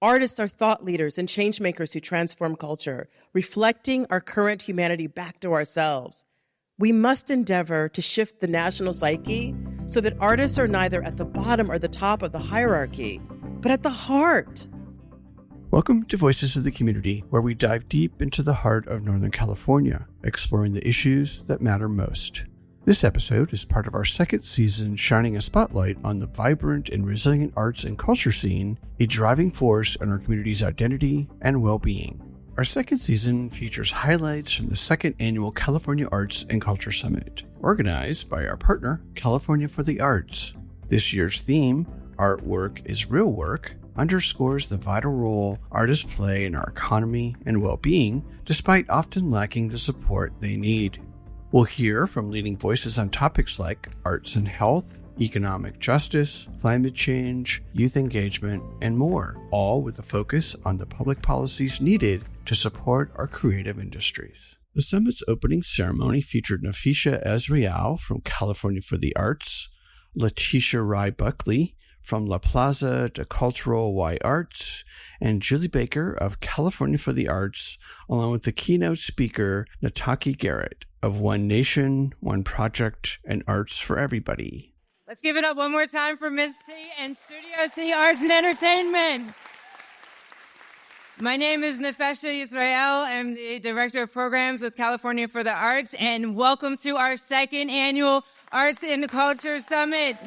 Artists are thought leaders and change makers who transform culture, reflecting our current humanity back to ourselves. We must endeavor to shift the national psyche so that artists are neither at the bottom or the top of the hierarchy, but at the heart. Welcome to Voices of the Community, where we dive deep into the heart of Northern California, exploring the issues that matter most. This episode is part of our second season, shining a spotlight on the vibrant and resilient arts and culture scene, a driving force in our community's identity and well-being. Our second season features highlights from the second annual California Arts and Culture Summit, organized by our partner, California for the Arts. This year's theme, Artwork is Real Work, underscores the vital role artists play in our economy and well-being, despite often lacking the support they need. We'll hear from leading voices on topics like arts and health, economic justice, climate change, youth engagement, and more, all with a focus on the public policies needed to support our creative industries. The summit's opening ceremony featured Nefesha Yisra'el from California for the Arts, Leticia Rhi Buckley from Plaza to Cultural Y Arts, and Julie Baker of California for the Arts, along with the keynote speaker Nataki Garrett of One Nation, One Project, and Arts for Everybody. Let's give it up one more time for Miss C and Studio C Arts and Entertainment. My name is Nefesha Yisra'el. I'm the Director of Programs with California for the Arts, and welcome to our second annual Arts and Culture Summit.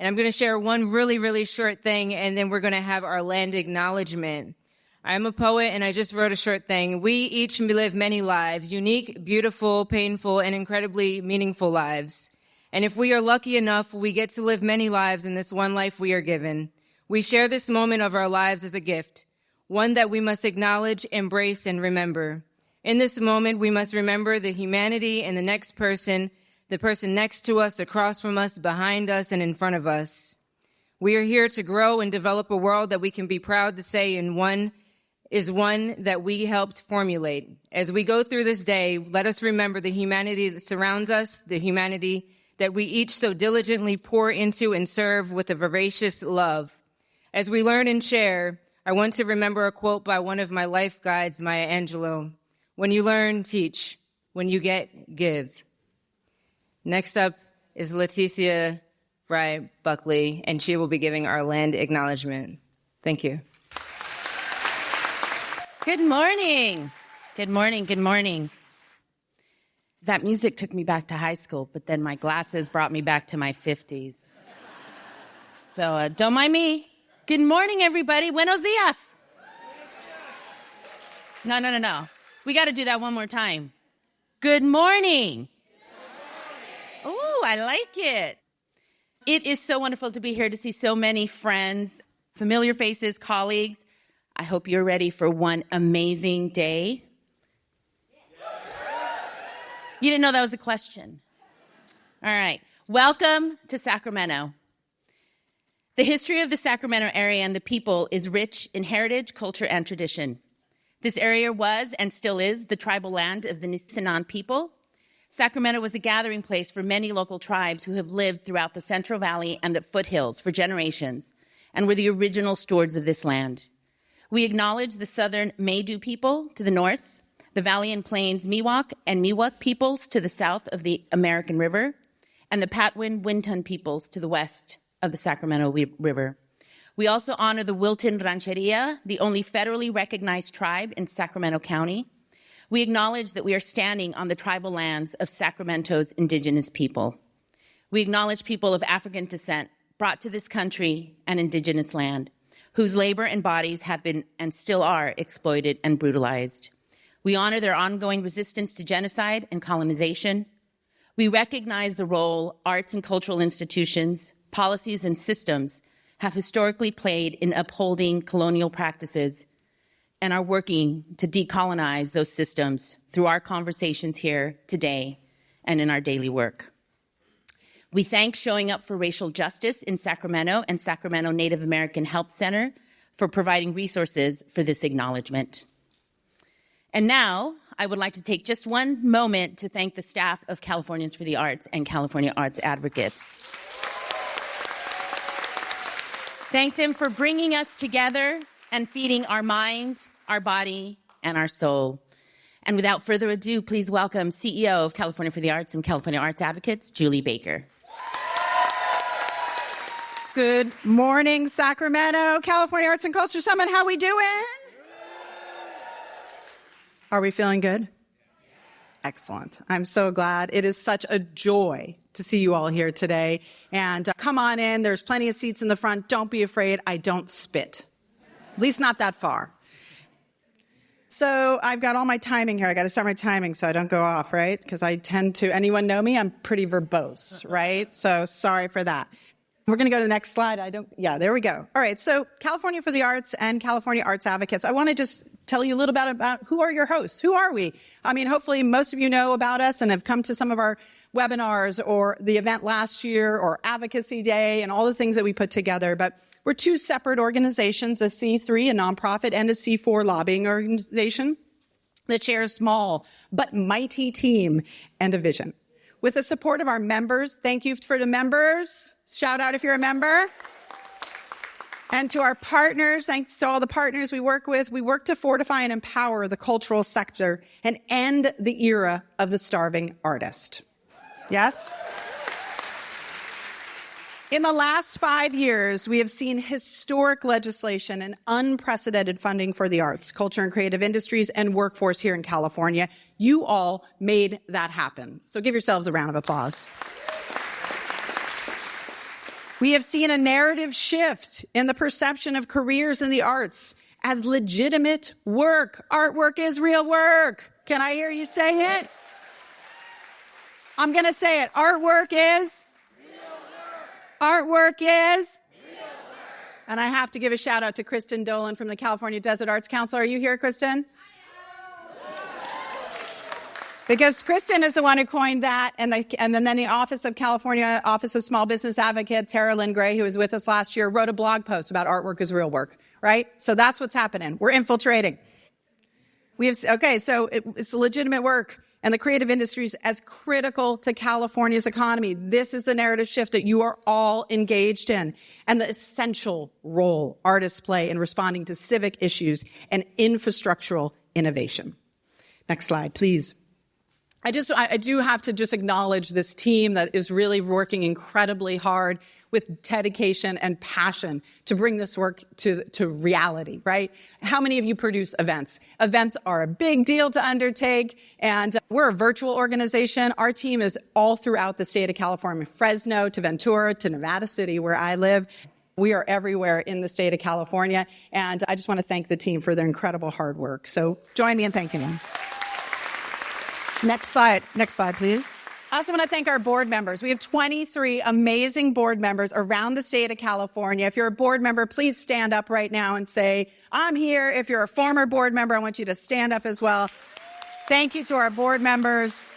And I'm going to share one really short thing, and then we're going to have our land acknowledgement. I'm a poet, and I just wrote a short thing. We each live many lives, unique, beautiful, painful, and incredibly meaningful lives. And if we are lucky enough, we get to live many lives in this one life we are given. We share this moment of our lives as a gift, one that we must acknowledge, embrace, and remember. In this moment, we must remember the humanity in the next person, the person next to us, across from us, behind us, and in front of us. We are here to grow and develop a world that we can be proud to say is one that we helped formulate. As we go through this day, let us remember the humanity that surrounds us, the humanity that we each so diligently pour into and serve with a voracious love. As we learn and share, I want to remember a quote by one of my life guides, Maya Angelou. When you learn, teach. When you get, give. Next up is Leticia Rhi Buckley, and she will be giving our land acknowledgement. Thank you. Good morning. Good morning. Good morning. That music took me back to high school, but then my glasses brought me back to my 50s. So don't mind me. Good morning, everybody. Buenos dias. No. We got to do that one more time. Good morning. Oh, I like it. It is so wonderful to be here to see so many friends, familiar faces, colleagues. I hope you're ready for one amazing day. You didn't know that was a question. All right. Welcome to Sacramento. The history of the Sacramento area and the people is rich in heritage, culture, and tradition. This area was and still is the tribal land of the Nisenan people. Sacramento was a gathering place for many local tribes who have lived throughout the Central Valley and the foothills for generations and were the original stewards of this land. We acknowledge the southern Maidu people to the north, the Valley and Plains Miwok and Miwok peoples to the south of the American River, and the Patwin Wintun peoples to the west of the Sacramento River. We also honor the Wilton Rancheria, the only federally recognized tribe in Sacramento County. We acknowledge that we are standing on the tribal lands of Sacramento's indigenous people. We acknowledge people of African descent brought to this country and indigenous land, whose labor and bodies have been and still are exploited and brutalized. We honor their ongoing resistance to genocide and colonization. We recognize the role arts and cultural institutions, policies, and systems have historically played in upholding colonial practices and are working to decolonize those systems through our conversations here today and in our daily work. We thank Showing Up for Racial Justice in Sacramento and Sacramento Native American Health Center for providing resources for this acknowledgement. And now, I would like to take just one moment to thank the staff of Californians for the Arts and California Arts Advocates. Thank them for bringing us together and feeding our mind, our body, and our soul. And without further ado, please welcome CEO of California for the Arts and California Arts Advocates, Julie Baker. Good morning, Sacramento, California Arts and Culture Summit. How we doing? Are we feeling good? Excellent. I'm so glad. It is such a joy to see you all here today. And come on in. There's plenty of seats in the front. Don't be afraid. I don't spit. At least not that far. So I've got all my timing here. I got to start my timing so I don't go off, right? Because I tend to, anyone know me? I'm pretty verbose, right? So sorry for that. We're going to go to the next slide. There we go. All right. So California for the Arts and California Arts Advocates. I want to just tell you a little bit about who are your hosts? Who are we? I mean, hopefully most of you know about us and have come to some of our webinars or the event last year or Advocacy Day and all the things that we put together. But we're two separate organizations, a C3, a nonprofit, and a C4 lobbying organization that share a small but mighty team and a vision. With the support of our members, thank you for the members. Shout out if you're a member. And to our partners, thanks to all the partners we work with, we work to fortify and empower the cultural sector and end the era of the starving artist. Yes? In the last 5 years, we have seen historic legislation and unprecedented funding for the arts, culture and creative industries, and workforce here in California. You all made that happen. So give yourselves a round of applause. We have seen a narrative shift in the perception of careers in the arts as legitimate work. Artwork is real work. Can I hear you say it? I'm going to say it. Artwork is real work. Artwork is real work. And I have to give a shout out to Kristen Dolan from the California Desert Arts Council. Are you here, Kristen? Because Kristen is the one who coined that, and then the Office of California Office of Small Business Advocate, Tara Lynn Gray, who was with us last year, wrote a blog post about artwork is real work, right? So that's what's happening. We're infiltrating. So it's legitimate work and the creative industries as critical to California's economy. This is the narrative shift that you are all engaged in, and the essential role artists play in responding to civic issues and infrastructural innovation. Next slide, please. I do have to just acknowledge this team that is really working incredibly hard with dedication and passion to bring this work to reality, right? How many of you produce events? Events are a big deal to undertake, and we're a virtual organization. Our team is all throughout the state of California, Fresno to Ventura to Nevada City, where I live. We are everywhere in the state of California, and I just want to thank the team for their incredible hard work. So join me in thanking them. Next slide, please. I also want to thank our board members. We have 23 amazing board members around the state of California. If you're a board member, please stand up right now and say, I'm here. If you're a former board member, I want you to stand up as well. Thank you to our board members.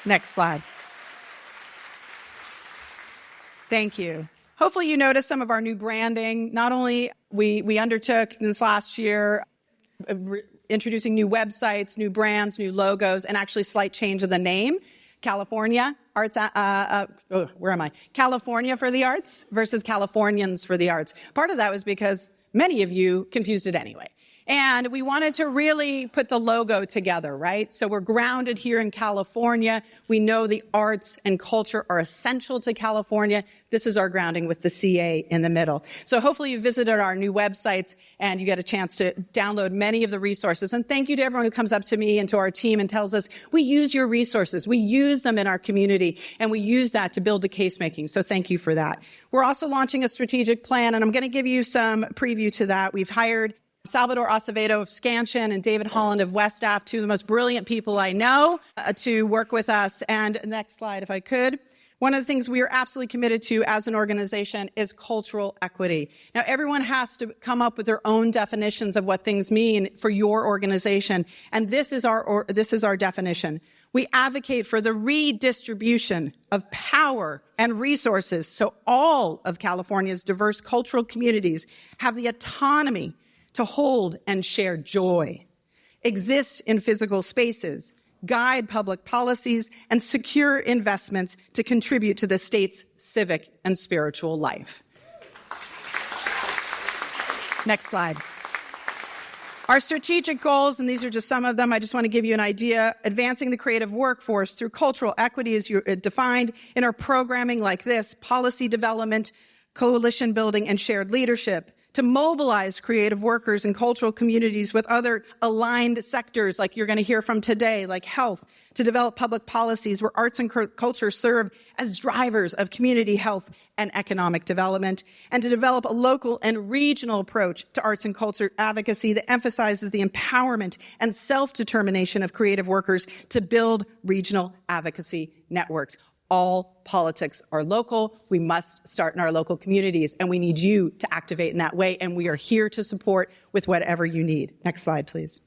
Next slide. Thank you. Hopefully you noticed some of our new branding. Not only we undertook this last year introducing new websites, new brands, new logos, and actually slight change of the name. California Arts, California for the Arts versus Californians for the Arts. Part of that was because many of you confused it anyway. And we wanted to really put the logo together, right? So we're grounded here in California. We know the arts and culture are essential to California. This is our grounding with the CA in the middle. So hopefully you visited our new websites and you get a chance to download many of the resources. And thank you to everyone who comes up to me and to our team and tells us, we use your resources. We use them in our community, and we use that to build the case making. So thank you for that. We're also launching a strategic plan, and I'm going to give you some preview to that. We've hired Salvador Acevedo of Scansion and David Holland of Westaff, two of the most brilliant people I know, to work with us. And next slide, if I could. One of the things we are absolutely committed to as an organization is cultural equity. Now, everyone has to come up with their own definitions of what things mean for your organization, and this is our definition. We advocate for the redistribution of power and resources so all of California's diverse cultural communities have the autonomy to hold and share joy, exist in physical spaces, guide public policies, and secure investments to contribute to the state's civic and spiritual life. Next slide. Our strategic goals, and these are just some of them, I just want to give you an idea. Advancing the creative workforce through cultural equity as defined in our programming like this, policy development, coalition building, and shared leadership. To mobilize creative workers and cultural communities with other aligned sectors like you're going to hear from today, like health, to develop public policies where arts and culture serve as drivers of community health and economic development, and to develop a local and regional approach to arts and culture advocacy that emphasizes the empowerment and self-determination of creative workers to build regional advocacy networks. All politics are local. We must start in our local communities, and we need you to activate in that way, and we are here to support with whatever you need. Next slide, please.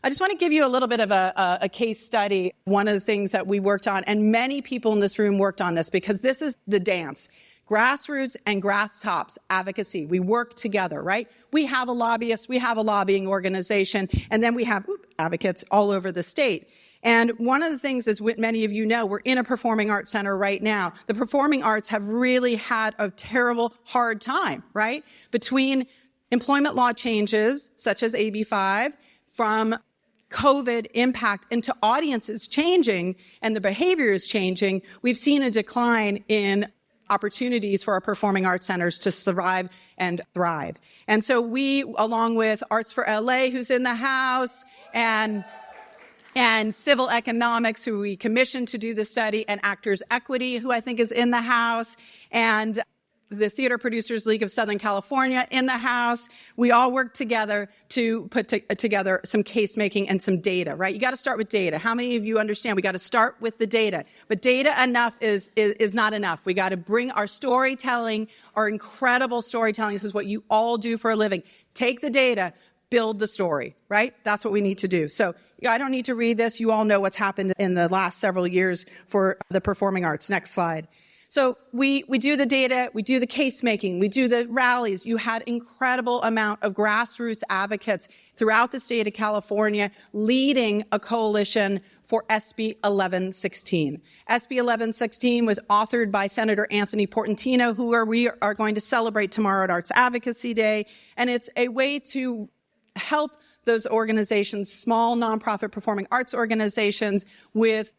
I just want to give you a little bit of a case study. One of the things that we worked on, and many people in this room worked on this, because this is the dance. Grassroots and grass tops advocacy. We work together, right? We have a lobbyist, we have a lobbying organization, and then we have advocates all over the state. And one of the things, as many of you know, we're in a performing arts center right now. The performing arts have really had a terrible, hard time, right? Between employment law changes, such as AB 5, from COVID impact into audiences changing and the behavior is changing, we've seen a decline in opportunities for our performing arts centers to survive and thrive. And so we, along with Arts for LA, who's in the house, and Civil Economics, who we commissioned to do the study, and Actors Equity, who I think is in the house, and the Theater Producers League of Southern California in the house. We all work together to put together some case making and some data, right? You got to start with data. How many of you understand we got to start with the data? But data enough is not enough. We got to bring our storytelling, our incredible storytelling. This is what you all do for a living. Take the data, build the story, right? That's what we need to do. So I don't need to read this. You all know what's happened in the last several years for the performing arts. Next slide. So we do the data, we do the case making, we do the rallies. You had incredible amount of grassroots advocates throughout the state of California leading a coalition for SB 1116. SB 1116 was authored by Senator Anthony Portantino, who we are going to celebrate tomorrow at Arts Advocacy Day. And it's a way to help those organizations, small nonprofit performing arts organizations, with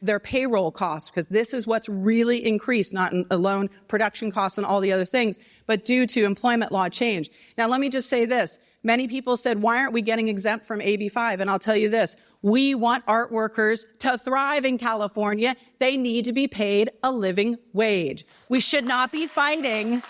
their payroll costs, because this is what's really increased, not alone production costs and all the other things, but due to employment law change. Now, let me just say this. Many people said, why aren't we getting exempt from AB 5? And I'll tell you this. We want art workers to thrive in California. They need to be paid a living wage. We should not be fighting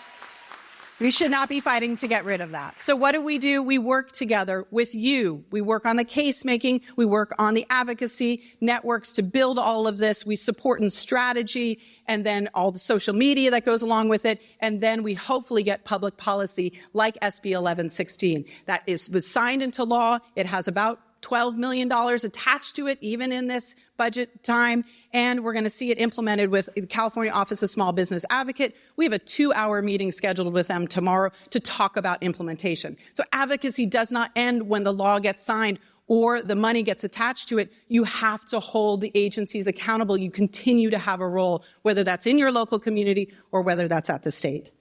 to get rid of that. So what do? We work together with you. We work on the case making. We work on the advocacy networks to build all of this. We support in strategy and then all the social media that goes along with it. And then we hopefully get public policy like SB 1116 that was signed into law. It has about $12 million attached to it, even in this budget time. And we're going to see it implemented with the California Office of Small Business Advocate. We have a 2-hour meeting scheduled with them tomorrow to talk about implementation. So advocacy does not end when the law gets signed or the money gets attached to it. You have to hold the agencies accountable. You continue to have a role, whether that's in your local community or whether that's at the state.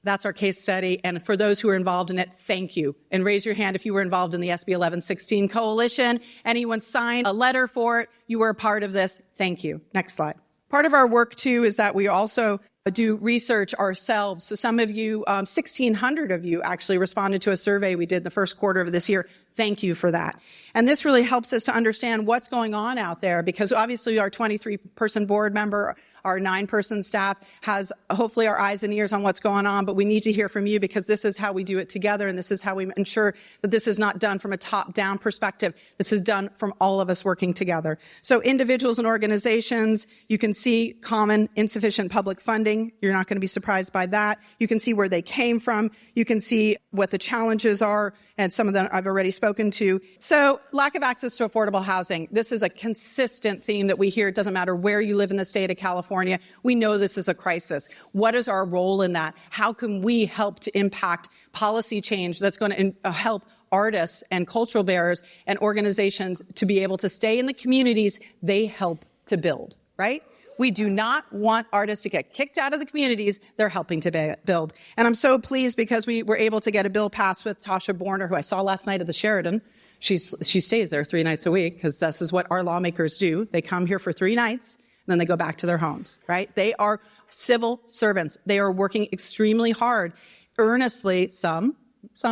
That's our case study. And for those who are involved in it, thank you. And raise your hand if you were involved in the SB 1116 coalition. Anyone signed a letter for it, you were a part of this. Thank you. Next slide. Part of our work, too, is that we also do research ourselves. So some of you, 1,600 of you actually responded to a survey we did the first quarter of this year. Thank you for that. And this really helps us to understand what's going on out there, because obviously our 23-person board member, our 9-person staff has hopefully our eyes and ears on what's going on, but we need to hear from you, because this is how we do it together, and this is how we ensure that this is not done from a top-down perspective. This is done from all of us working together. So individuals and organizations, you can see common insufficient public funding. You're not going to be surprised by that. You can see where they came from. You can see what the challenges are, and some of them I've already spoken to. So lack of access to affordable housing. This is a consistent theme that we hear. It doesn't matter where you live in the state of California. We know this is a crisis. What is our role in that? How can we help to impact policy change that's going to help artists and cultural bearers and organizations to be able to stay in the communities they help to build, right? We do not want artists to get kicked out of the communities they're helping to build. And I'm so pleased because we were able to get a bill passed with Tasha Borner, who I saw last night at the Sheraton. She stays there 3 nights a week because this is what our lawmakers do. They come here for 3 nights, and then they go back to their homes, right? They are civil servants. They are working extremely hard, earnestly, some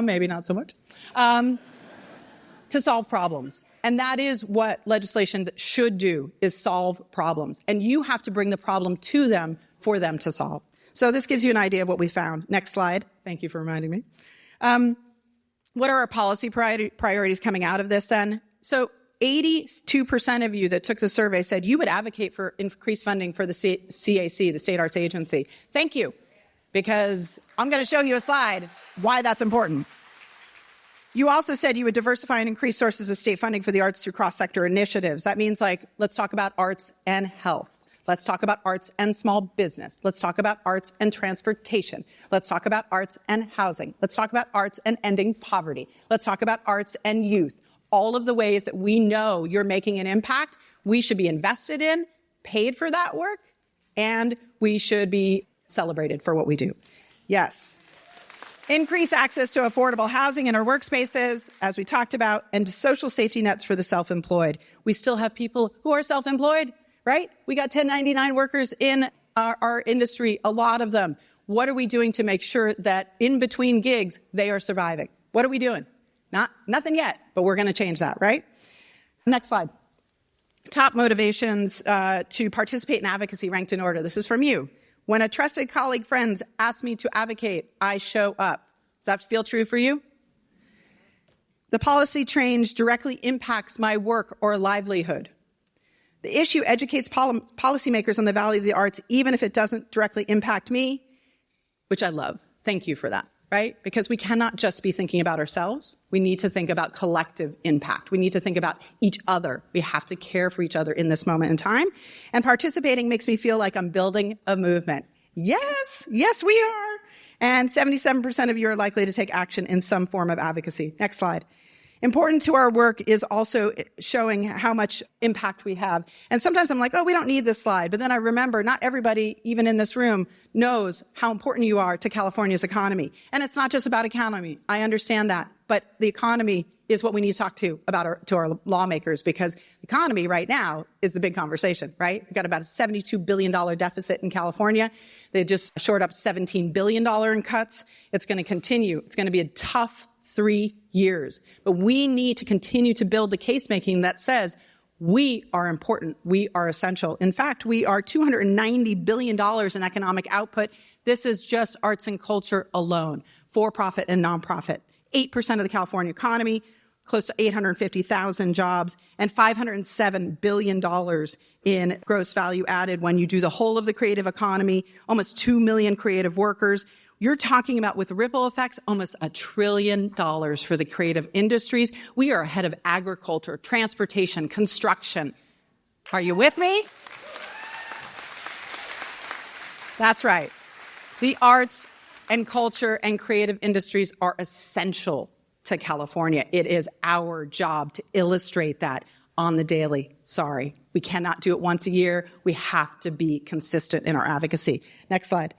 maybe not so much, to solve problems. And that is what legislation should do, is solve problems. And you have to bring the problem to them for them to solve. So this gives you an idea of what we found. Next slide. Thank you for reminding me. What are our policy priorities coming out of this then? So 82% of you that took the survey said you would advocate for increased funding for the CAC, the State Arts Agency. Thank you, because I'm going to show you a slide why that's important. You also said you would diversify and increase sources of state funding for the arts through cross-sector initiatives. That means, like, let's talk about arts and health. Let's talk about arts and small business. Let's talk about arts and transportation. Let's talk about arts and housing. Let's talk about arts and ending poverty. Let's talk about arts and youth. All of the ways that we know you're making an impact, we should be invested in, paid for that work, and we should be celebrated for what we do. Yes. Increase access to affordable housing in our workspaces, as we talked about, and to social safety nets for the self-employed. We still have people who are self-employed, right? We got 1099 workers in our industry, a lot of them. What are we doing to make sure that in between gigs, they are surviving? What are we doing? Nothing yet, but we're going to change that, right? Next slide. Top motivations to participate in advocacy ranked in order. This is from you. When a trusted colleague, friends ask me to advocate, I show up. Does that feel true for you? The policy change directly impacts my work or livelihood. The issue educates policymakers on the value of the arts, even if it doesn't directly impact me, which I love. Thank you for that. Right? Because we cannot just be thinking about ourselves. We need to think about collective impact. We need to think about each other. We have to care for each other in this moment in time. And participating makes me feel like I'm building a movement. Yes, we are. And 77% of you are likely to take action in some form of advocacy. Next slide. Important to our work is also showing how much impact we have. And sometimes I'm like, oh, we don't need this slide. But then I remember not everybody, even in this room, knows how important you are to California's economy. And it's not just about economy. I understand that. But the economy is what we need to talk to our lawmakers, because the economy right now is the big conversation, right? We've got about a $72 billion deficit in California. They just shored up $17 billion in cuts. It's going to continue. It's going to be a tough 3 years. But we need to continue to build the case making that says we are important, we are essential. In fact, we are $290 billion in economic output. This is just arts and culture alone, for-profit and nonprofit. 8% of the California economy, close to 850,000 jobs, and $507 billion in gross value added when you do the whole of the creative economy, almost 2 million creative workers. You're talking about, with ripple effects, almost $1 trillion for the creative industries. We are ahead of agriculture, transportation, construction. Are you with me? That's right. The arts and culture and creative industries are essential to California. It is our job to illustrate that on the daily. Sorry, we cannot do it once a year. We have to be consistent in our advocacy. Next slide.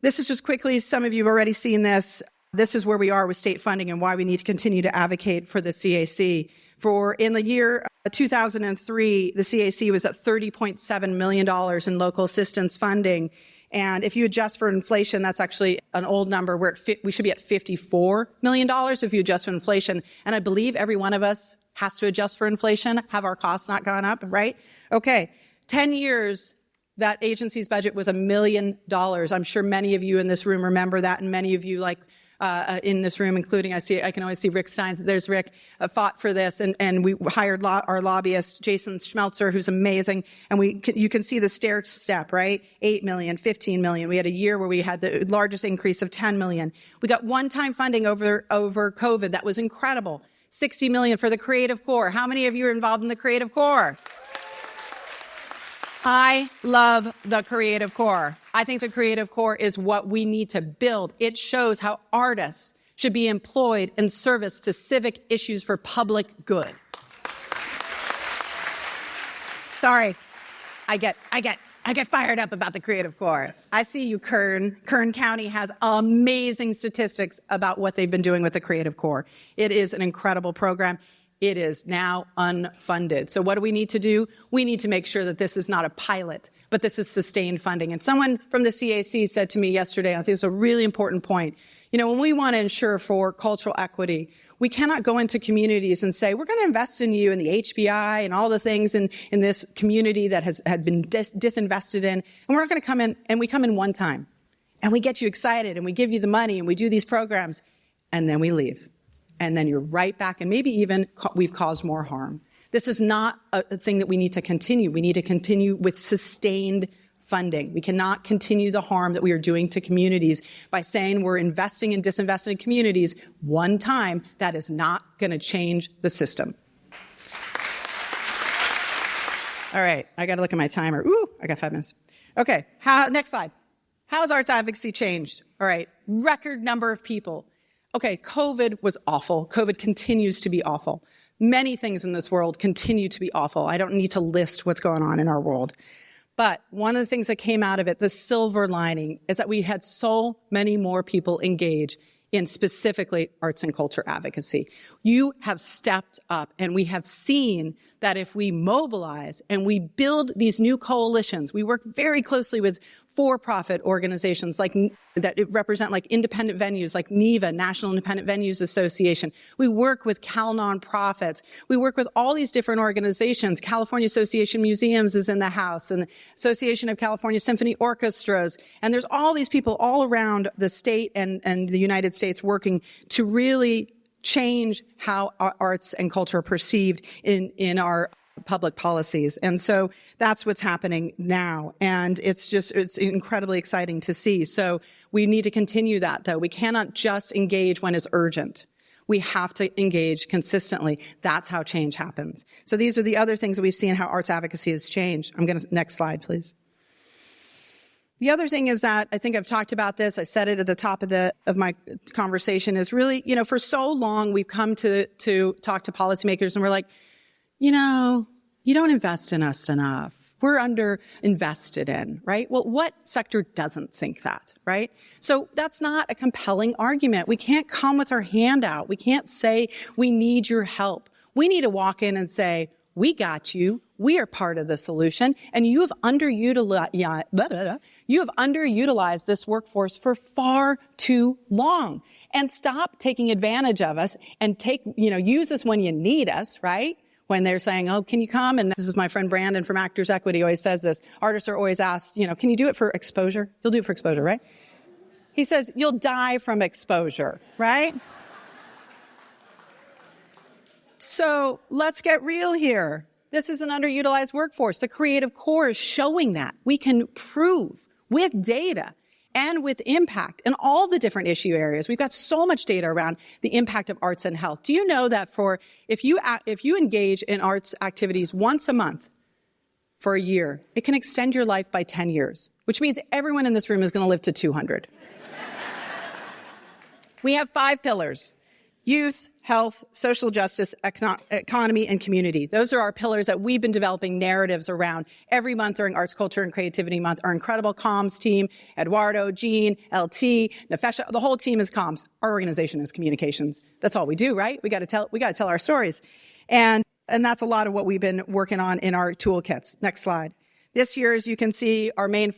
This is just quickly, some of you have already seen this. This is where we are with state funding and why we need to continue to advocate for the CAC. For in the year 2003, the CAC was at $30.7 million in local assistance funding. And if you adjust for inflation, that's actually an old number. We should be at $54 million if you adjust for inflation. And I believe every one of us has to adjust for inflation. Have our costs not gone up, right? Okay, 10 years. That agency's budget was $1 million. I'm sure many of you in this room remember that, and many of you, like in this room, including I can always see Rick Steins. There's Rick, fought for this, and we hired our lobbyist, Jason Schmelzer, who's amazing. And you can see the stair step, right? 8 million, 15 million. We had a year where we had the largest increase of 10 million. We got one-time funding over COVID. That was incredible. 60 million for the Creative Corps. How many of you are involved in the Creative Corps? I love the Creative Corps. I think the Creative Corps is what we need to build. It shows how artists should be employed in service to civic issues for public good. Sorry, I get fired up about the creative core. I see you, Kern. Kern County has amazing statistics about what they've been doing with the creative core. It is an incredible program. It is now unfunded. So what do we need to do? We need to make sure that this is not a pilot, but this is sustained funding. And someone from the CAC said to me yesterday, I think it's a really important point, when we want to ensure for cultural equity, we cannot go into communities and say, we're going to invest in you in the HBI and all the things in this community that had been disinvested in. And we're not going to come in, and we come in one time. And we get you excited, and we give you the money, and we do these programs, and then we leave. And then you're right back, and maybe even we've caused more harm. This is not a thing that we need to continue. We need to continue with sustained funding. We cannot continue the harm that we are doing to communities by saying we're investing in disinvested communities one time. That is not going to change the system. All right, I got to look at my timer. Ooh, I got 5 minutes. Okay, next slide. How has arts advocacy changed? All right, record number of people. Okay, COVID was awful. COVID continues to be awful. Many things in this world continue to be awful. I don't need to list what's going on in our world. But one of the things that came out of it, the silver lining, is that we had so many more people engage in specifically arts and culture advocacy. You have stepped up, and we have seen that if we mobilize and we build these new coalitions, we work very closely with for-profit organizations that represent independent venues like NIVA, National Independent Venues Association. We work with Cal nonprofits. We work with all these different organizations. California Association Museums is in the house, and Association of California Symphony Orchestras. And there's all these people all around the state and the United States working to really change how our arts and culture are perceived in our public policies. And so that's what's happening now. And it's incredibly exciting to see. So we need to continue that, though. We cannot just engage when it's urgent. We have to engage consistently. That's how change happens. So these are the other things that we've seen how arts advocacy has changed. Next slide, please. The other thing is that I think I've talked about this. I said it at the top of my conversation is really, for so long we've come to talk to policymakers and we're like, you don't invest in us enough. We're under-invested in, right? Well, what sector doesn't think that, right? So that's not a compelling argument. We can't come with our hand out. We can't say, we need your help. We need to walk in and say, we got you. We are part of the solution. And you have underutilized this workforce for far too long. And stop taking advantage of us and use us when you need us, right? When they're saying, oh, can you come? And this is my friend Brandon from Actors Equity always says this. Artists are always asked, can you do it for exposure? You'll do it for exposure, right? He says, you'll die from exposure, right? So let's get real here. This is an underutilized workforce. The creative core is showing that. We can prove with data and with impact in all the different issue areas. We've got so much data around the impact of arts and health. Do you know that if you engage in arts activities once a month for a year, it can extend your life by 10 years, which means everyone in this room is going to live to 200. We have 5 pillars: youth, health, social justice, economy, and community. Those are our pillars that we've been developing narratives around every month during Arts, Culture, and Creativity Month. Our incredible comms team, Eduardo, Jean, LT, Nefesha, the whole team is comms. Our organization is communications. That's all we do, right? We got to tell our stories. And that's a lot of what we've been working on in our toolkits. Next slide. This year, as you can see, our main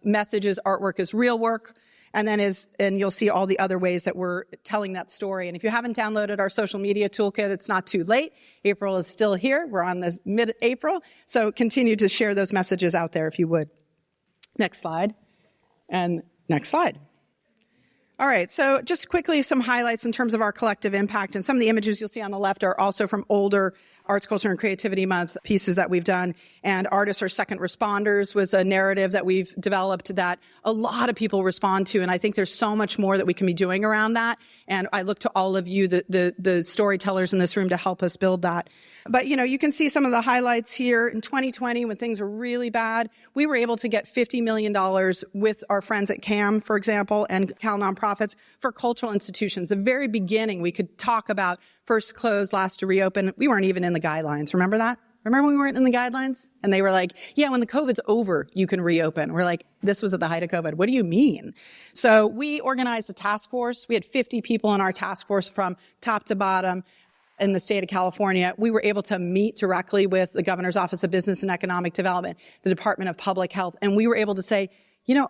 message is artwork is real work. And you'll see all the other ways that we're telling that story. And if you haven't downloaded our social media toolkit, it's not too late. April is still here. We're on this mid-April. So continue to share those messages out there if you would. Next slide. And next slide. All right, so just quickly some highlights in terms of our collective impact. And some of the images you'll see on the left are also from older Arts, Culture, and Creativity Month pieces that we've done. And Artists are Second Responders was a narrative that we've developed that a lot of people respond to. And I think there's so much more that we can be doing around that. And I look to all of you, the storytellers in this room, to help us build that. But, you can see some of the highlights here. In 2020, when things were really bad, we were able to get $50 million with our friends at CAM, for example, and Cal nonprofits for cultural institutions. The very beginning, we could talk about first closed, last to reopen. We weren't even in the guidelines. Remember that? Remember when we weren't in the guidelines? And they were like, yeah, when the COVID's over, you can reopen. We're like, this was at the height of COVID. What do you mean? So we organized a task force. We had 50 people in our task force from top to bottom in the state of California. We were able to meet directly with the Governor's Office of Business and Economic Development, the Department of Public Health, and we were able to say, you know,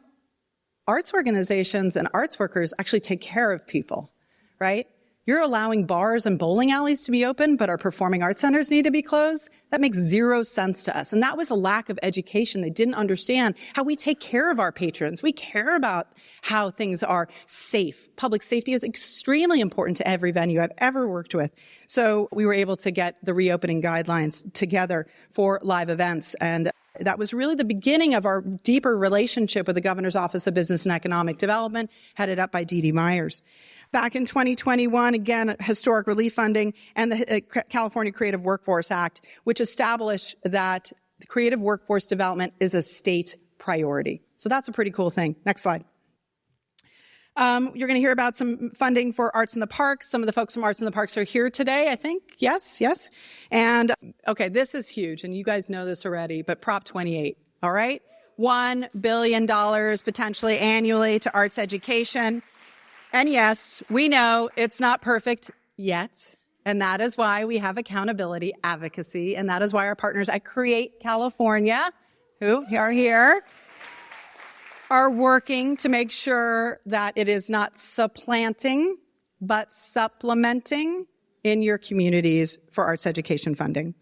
arts organizations and arts workers actually take care of people, right? You're allowing bars and bowling alleys to be open, but our performing arts centers need to be closed? That makes zero sense to us. And that was a lack of education. They didn't understand how we take care of our patrons. We care about how things are safe. Public safety is extremely important to every venue I've ever worked with. So we were able to get the reopening guidelines together for live events. And that was really the beginning of our deeper relationship with the Governor's Office of Business and Economic Development, headed up by Dee Dee Myers. Back in 2021, again, historic relief funding and the California Creative Workforce Act, which established that the creative workforce development is a state priority. So that's a pretty cool thing. Next slide. You're going to hear about some funding for Arts in the Parks. Some of the folks from Arts in the Parks are here today, I think. Yes. And, okay, this is huge, and you guys know this already, but Prop 28, all right? $1 billion potentially annually to arts education. And yes, we know it's not perfect yet, and that is why we have accountability advocacy, and that is why our partners at Create California, who are here, are working to make sure that it is not supplanting, but supplementing in your communities for arts education funding.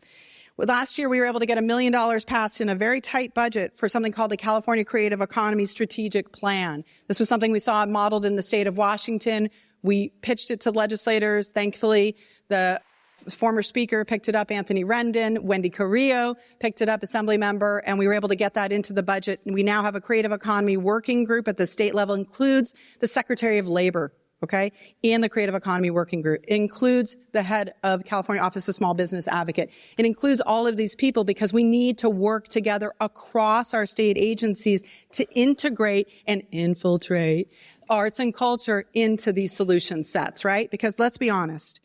Well, last year, we were able to get $1 million passed in a very tight budget for something called the California Creative Economy Strategic Plan. This was something we saw modeled in the state of Washington. We pitched it to legislators. Thankfully, the former speaker picked it up, Anthony Rendon. Wendy Carrillo picked it up, assembly member, and we were able to get that into the budget. And we now have a creative economy working group at the state level, includes the Secretary of Labor, okay, in the Creative Economy Working Group. It includes the head of California Office of Small Business Advocate. It includes all of these people because we need to work together across our state agencies to integrate and infiltrate arts and culture into these solution sets, right? Because let's be honest,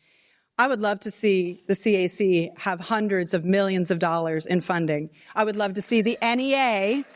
I would love to see the CAC have hundreds of millions of dollars in funding. I would love to see the NEA.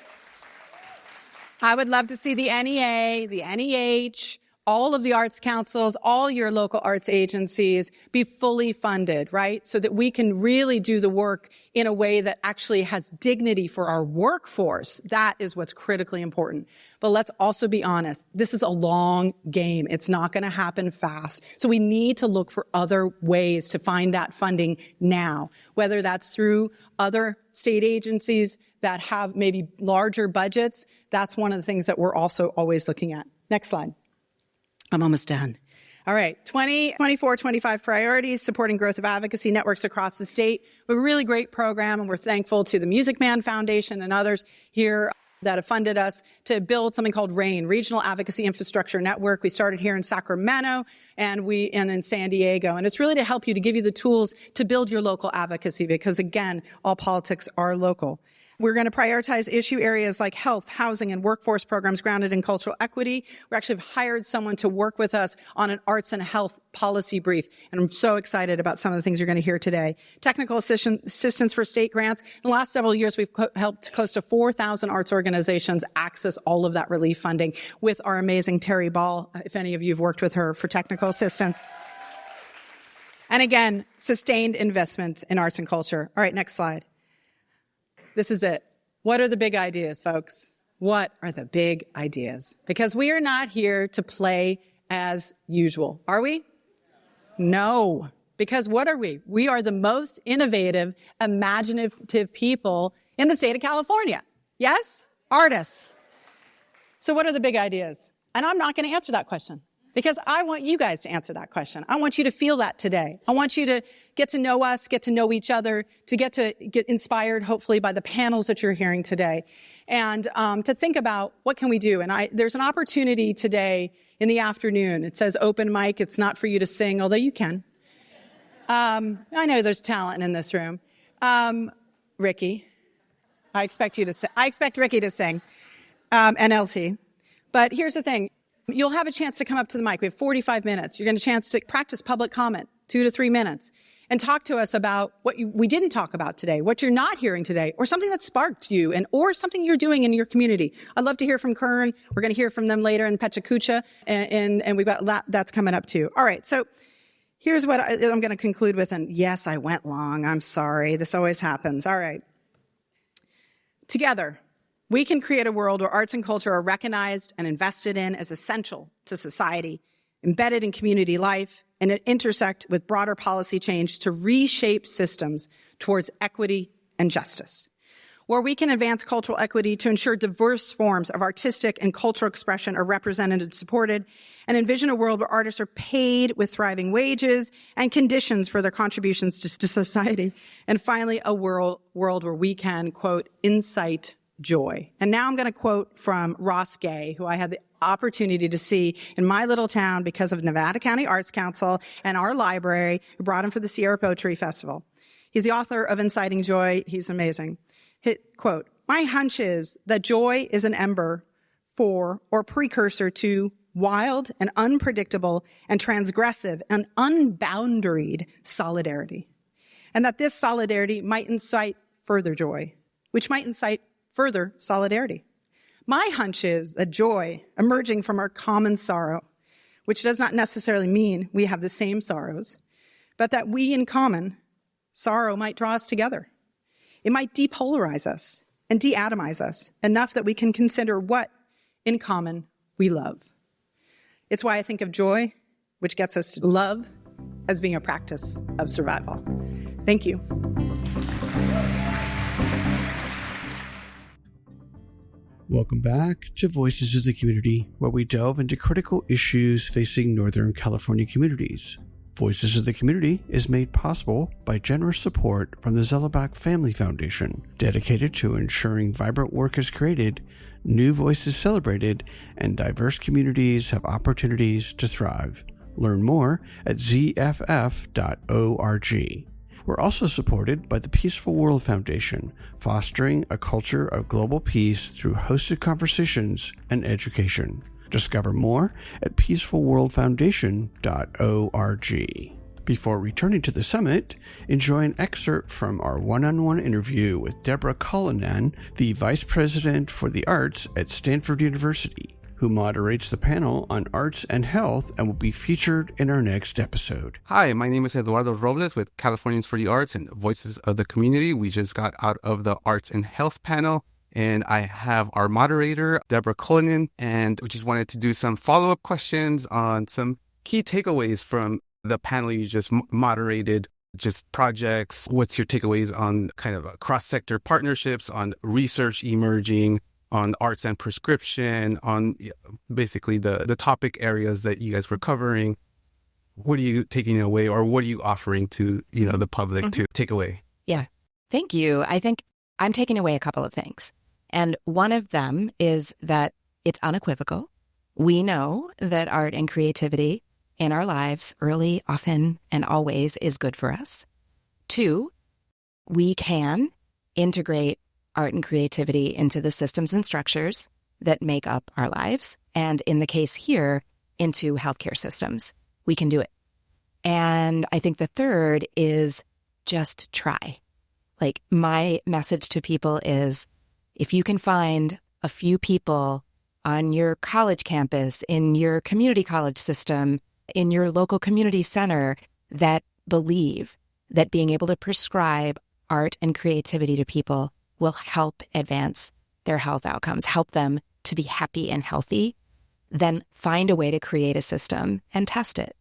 I would love to see the NEA, the NEH, all of the arts councils, all your local arts agencies be fully funded, right? So that we can really do the work in a way that actually has dignity for our workforce. That is what's critically important. But let's also be honest. This is a long game. It's not going to happen fast. So we need to look for other ways to find that funding now, whether that's through other state agencies that have maybe larger budgets. That's one of the things that we're also always looking at. Next slide. I'm almost done. All right, 24-25 priorities, supporting growth of advocacy networks across the state. A really great program, and we're thankful to the Music Man Foundation and others here that have funded us to build something called RAIN, Regional Advocacy Infrastructure Network. We started here in Sacramento and in San Diego. And it's really to help you, to give you the tools to build your local advocacy because, again, all politics are local. We're going to prioritize issue areas like health, housing, and workforce programs grounded in cultural equity. We actually have hired someone to work with us on an arts and health policy brief, and I'm so excited about some of the things you're going to hear today. Technical assistance for state grants. In the last several years, we've helped close to 4,000 arts organizations access all of that relief funding with our amazing Terry Ball, if any of you have worked with her for technical assistance. And again, sustained investment in arts and culture. All right, next slide. This is it. What are the big ideas, folks? What are the big ideas? Because we are not here to play as usual, are we? No. Because what are we? We are the most innovative, imaginative people in the state of California. Yes? Artists. So what are the big ideas? And I'm not going to answer that question because I want you guys to answer that question. I want you to feel that today. I want you to get to know us, get to know each other, to get inspired, hopefully, by the panels that you're hearing today, and to think about what can we do. And there's an opportunity today in the afternoon. It says open mic. It's not for you to sing, although you can. I know there's talent in this room. Ricky, I expect Ricky to sing, and LT. But here's the thing. You'll have a chance to come up to the mic. We have 45 minutes. You're going to have a chance to practice public comment, 2 to 3 minutes. and talk to us about what we didn't talk about today, what you're not hearing today, or something that sparked you, or something you're doing in your community. I'd love to hear from Kern. We're going to hear from them later in Pechakucha, and we've got that's coming up too. All right, so here's what I'm going to conclude with, and yes, I went long. I'm sorry. This always happens. All right. Together, we can create a world where arts and culture are recognized and invested in as essential to society, embedded in community life, and intersect with broader policy change to reshape systems towards equity and justice. Where we can advance cultural equity to ensure diverse forms of artistic and cultural expression are represented and supported, and envision a world where artists are paid with thriving wages and conditions for their contributions to society. And finally, a world where we can, quote, incite joy. And now I'm going to quote from Ross Gay, who I had the opportunity to see in my little town because of Nevada County Arts Council and our library, who brought him for the Sierra Poetry Festival. He's the author of Inciting Joy. He's amazing. Quote, "My hunch is that joy is an ember for or precursor to wild and unpredictable and transgressive and unboundaried solidarity. And that this solidarity might incite further joy, which might incite further solidarity. My hunch is that joy emerging from our common sorrow, which does not necessarily mean we have the same sorrows, but that we in common sorrow might draw us together. It might depolarize us and de-atomize us enough that we can consider what in common we love. It's why I think of joy, which gets us to love, as being a practice of survival." Thank you. Welcome back to Voices of the Community, where we delve into critical issues facing Northern California communities. Voices of the Community is made possible by generous support from the Zellerbach Family Foundation, dedicated to ensuring vibrant work is created, new voices celebrated, and diverse communities have opportunities to thrive. Learn more at zff.org. We're also supported by the Peaceful World Foundation, fostering a culture of global peace through hosted conversations and education. Discover more at peacefulworldfoundation.org. Before returning to the summit, enjoy an excerpt from our one-on-one interview with Deborah Cullinan, the Vice President for the Arts at Stanford University, who moderates the panel on arts and health and will be featured in our next episode. Hi, my name is Eduardo Robles with Californians for the Arts and Voices of the Community. We just got out of the Arts and Health panel, and I have our moderator, Deborah Cullinan, and we just wanted to do some follow-up questions on some key takeaways from the panel you just moderated, just projects. What's your takeaways on kind of cross-sector partnerships, on research emerging, on arts and prescription, on basically the topic areas that you guys were covering? What are you taking away, or what are you offering to the public to take away? Yeah, thank you. I think I'm taking away a couple of things. And one of them is that it's unequivocal. We know that art and creativity in our lives, early, often, and always, is good for us. 2, we can integrate art and creativity into the systems and structures that make up our lives. And in the case here, into healthcare systems. We can do it. And I think the third is just try. Like, my message to people is, if you can find a few people on your college campus, in your community college system, in your local community center that believe that being able to prescribe art and creativity to people will help advance their health outcomes, help them to be happy and healthy, then find a way to create a system and test it.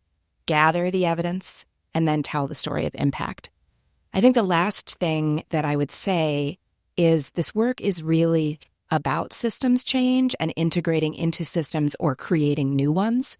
Gather the evidence and then tell the story of impact. I think the last thing that I would say is this work is really about systems change and integrating into systems or creating new ones.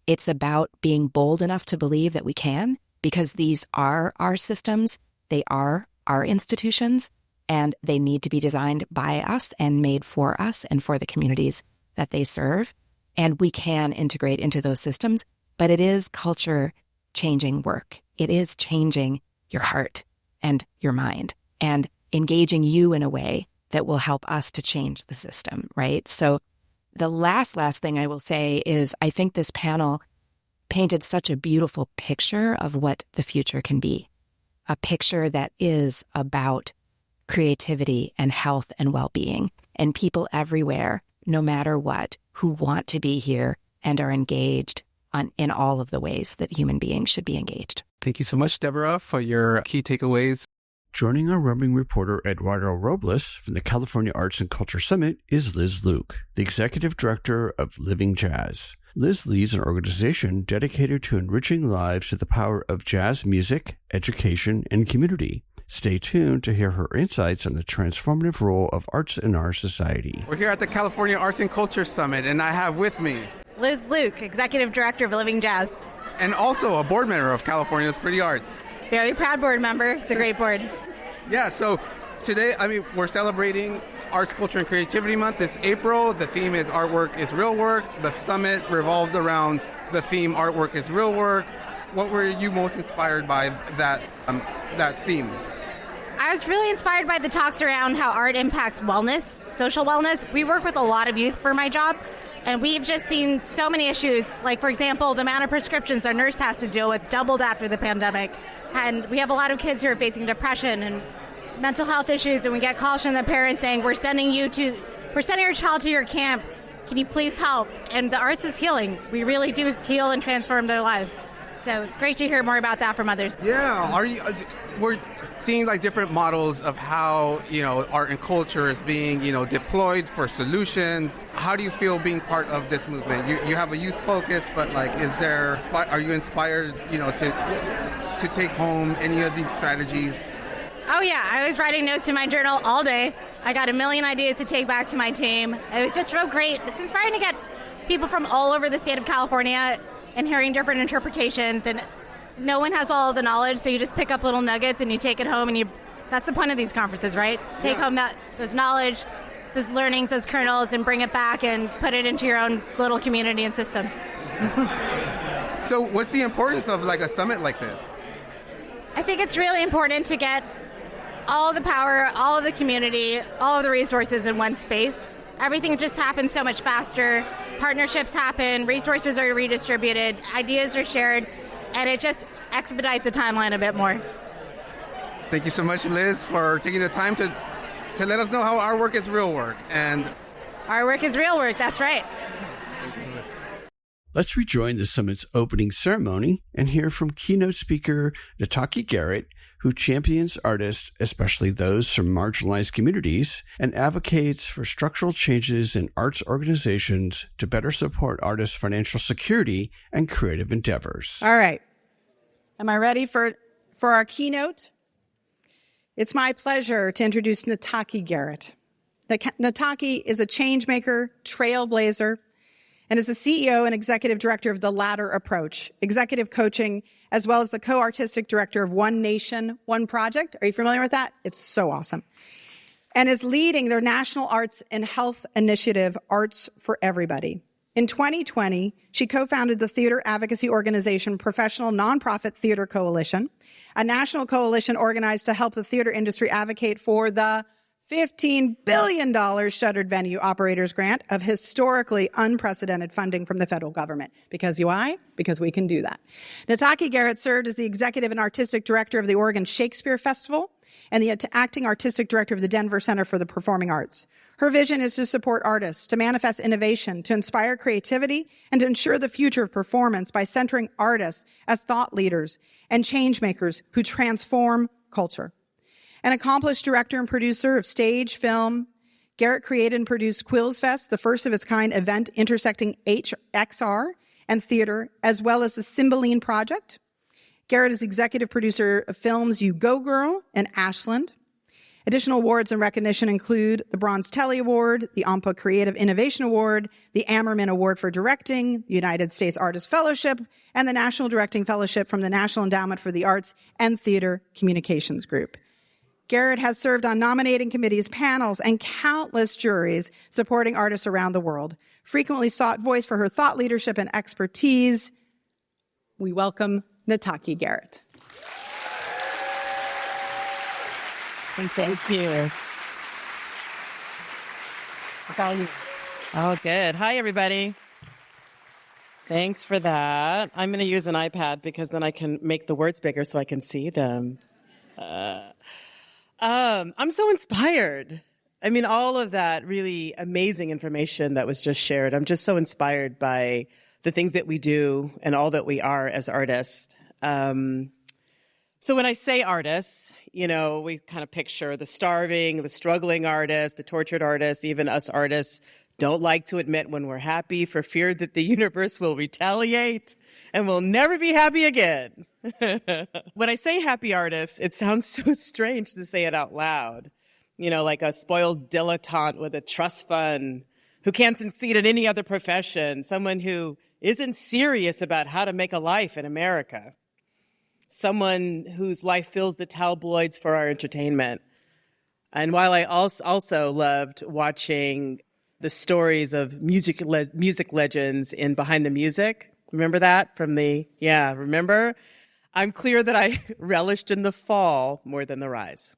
It's about being bold enough to believe that we can, because these are our systems, they are our institutions, and they need to be designed by us and made for us and for the communities that they serve. And we can integrate into those systems, but it is culture-changing work. It is changing your heart and your mind and engaging you in a way that will help us to change the system, right? So the last thing I will say is I think this panel painted such a beautiful picture of what the future can be. a picture that is about creativity and health and well-being, and people everywhere, no matter what, who want to be here and are engaged in all of the ways that human beings should be engaged. Thank you so much, Deborah, for your key takeaways. Joining our roaming reporter Eduardo Robles from the California Arts and Culture Summit is Liz Luke, the Executive Director of Living Jazz. Liz leads an organization dedicated to enriching lives through the power of jazz music, education, and community. Stay tuned to hear her insights on the transformative role of arts in our society. We're here at the California Arts and Culture Summit, and I have with me Liz Luke, Executive Director of Living Jazz. and also a board member of Californians for the Arts. Very proud board member. It's a great board. Yeah, so today, we're celebrating Arts, Culture, and Creativity Month this April. The theme is Artwork is Real Work. The summit revolved around the theme Artwork is Real Work. What were you most inspired by that theme? I was really inspired by the talks around how art impacts wellness, social wellness. We work with a lot of youth for my job, and we've just seen so many issues. Like, for example, the amount of prescriptions our nurse has to deal with doubled after the pandemic. And we have a lot of kids who are facing depression and mental health issues, and we get calls from the parents saying, we're sending your child to your camp. Can you please help? And the arts is healing. We really do heal and transform their lives. So great to hear more about that from others. Yeah, we're seeing like different models of how, art and culture is being, deployed for solutions. How do you feel being part of this movement? You have a youth focus, but are you inspired, to take home any of these strategies? Oh yeah, I was writing notes in my journal all day. I got a million ideas to take back to my team. It was just real great. It's inspiring to get people from all over the state of California and hearing different interpretations, and no one has all the knowledge, so you just pick up little nuggets and you take it home, and that's the point of these conferences, right? Take home those knowledge, those learnings, those kernels, and bring it back and put it into your own little community and system. So what's the importance of like a summit like this? I think it's really important to get all of the power, all of the community, all of the resources in one space. Everything just happens so much faster. Partnerships happen, resources are redistributed, ideas are shared, and it just expedites the timeline a bit more. Thank you so much, Liz, for taking the time to let us know how our work is real work. And our work is real work, that's right. Thank you so much. Let's rejoin the summit's opening ceremony and hear from keynote speaker Nataki Garrett, who champions artists, especially those from marginalized communities, and advocates for structural changes in arts organizations to better support artists' financial security and creative endeavors. All right. Am I ready for our keynote? It's my pleasure to introduce Nataki Garrett. Nataki is a changemaker, trailblazer, and is the CEO and executive director of The Ladder Approach, executive coaching, as well as the co-artistic director of One Nation, One Project. Are you familiar with that? It's so awesome. And is leading their national arts and health initiative, Arts for Everybody. In 2020, she co-founded the theater advocacy organization Professional Nonprofit Theater Coalition, a national coalition organized to help the theater industry advocate for the $15 billion shuttered venue operators grant of historically unprecedented funding from the federal government. Because why? Because we can do that. Nataki Garrett served as the executive and artistic director of the Oregon Shakespeare Festival and the acting artistic director of the Denver Center for the Performing Arts. Her vision is to support artists, to manifest innovation, to inspire creativity, and to ensure the future of performance by centering artists as thought leaders and change makers who transform culture. An accomplished director and producer of stage, film, Garrett created and produced Quills Fest, the first of its kind event intersecting XR and theater, as well as the Cymbeline Project. Garrett is executive producer of films You Go Girl and Ashland. Additional awards and recognition include the Bronze Telly Award, the AMPA Creative Innovation Award, the Ammerman Award for Directing, the United States Artist Fellowship, and the National Directing Fellowship from the National Endowment for the Arts and Theater Communications Group. Garrett has served on nominating committees, panels, and countless juries supporting artists around the world. Frequently sought voice for her thought leadership and expertise. We welcome Nataki Garrett. Thank you. Oh, good. Hi, everybody. Thanks for that. I'm going to use an iPad because then I can make the words bigger so I can see them. I'm so inspired. I mean, all of that really amazing information that was just shared. I'm just so inspired by the things that we do and all that we are as artists. So when I say artists, you know, we kind of picture the starving, the struggling artist, the tortured artist. Even us artists don't like to admit when we're happy for fear that the universe will retaliate and we'll never be happy again. When I say happy artists, it sounds so strange to say it out loud. You know, like a spoiled dilettante with a trust fund who can't succeed in any other profession, someone who isn't serious about how to make a life in America, someone whose life fills the tabloids for our entertainment. And while I also loved watching the stories of music legends in Behind the Music, remember that remember? I'm clear that I relished in the fall more than the rise.